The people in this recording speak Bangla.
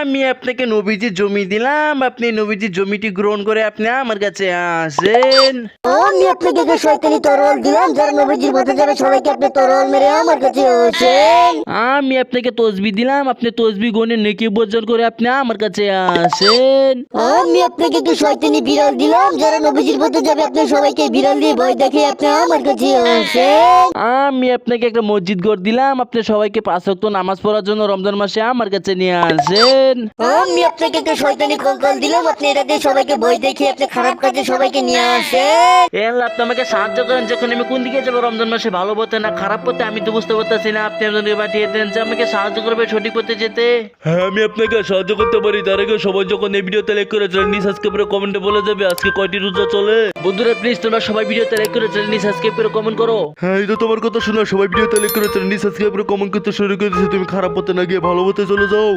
আমি আপনাকে নবীজির জমি দিলাম, আপনি নবীজির জমিটি গ্রহণ করে আপনি আমার কাছে আসেন। আমি আপনাকে একটা শয়তানি তরোয়াল দিলাম, যারা নবীজির পথে যাবে সবাইকে আপনি তরোয়াল মেরে আমার কাছে আসেন। আমি আপনাকে তসবি দিলাম, আপনি তসবি গনে নেকি বর্জন করে আপনি আমার কাছে আসেন। আমি আপনাকে একটা শয়তানি বিড়াল দিলাম, যারা নবীজির পথে যাবে আপনি সবাইকে বিড়াল দিয়ে ভয় দেখে আপনি আমার কাছে আসেন। আমি আপনাকে একটা মসজিদ গড় দিলাম, আপনি সবাইকে 5 ওয়াক্ত নামাজ পড়ার জন্য রমজান মাসে আমার কাছে নিয়ে আসেন। আমি আপনাকে একটা শয়তানি কঙ্কাল দিলাম, আপনি এটা দিয়ে সবাইকে ভয় দেখে আপনি খারাপ কাজে সবাইকে নিয়ে আসেন। এ আল্লাহ, আপনি আমাকে সাহায্য করেন, যখন আমি কোন দিকে যাবো রমজান মাসে, ভালো পথে না খারাপ পথে আমি তো বুঝতে পারতেছি না। আপনি আমাকে পাঠিয়ে দেন যে আমাকে সাহায্য করবে সঠিক পথে যেতে। হ্যাঁ, আমি আপনাকে সাহায্য করতে পারি। তার আগে সবাই যখন এই ভিডিওতে লাইক করে চ্যানেল সাবস্ক্রাইব করে কমেন্টে বলে যাবে আজকে কয়টি রোজা চলে। বন্ধুরা প্লিজ তোমরা সবাই ভিডিওতে লাইক করে চ্যানেল সাবস্ক্রাইব করে কমেন্ট করো। হ্যাঁ, এই তো তোমার কথা শোনা, সবাই ভিডিওতে লাইক করে চ্যানেল সাবস্ক্রাইব করে কমেন্ট করতে শুরু করেছে। তুমি খারাপ পথে না গিয়ে ভালো পথে চলে যাও।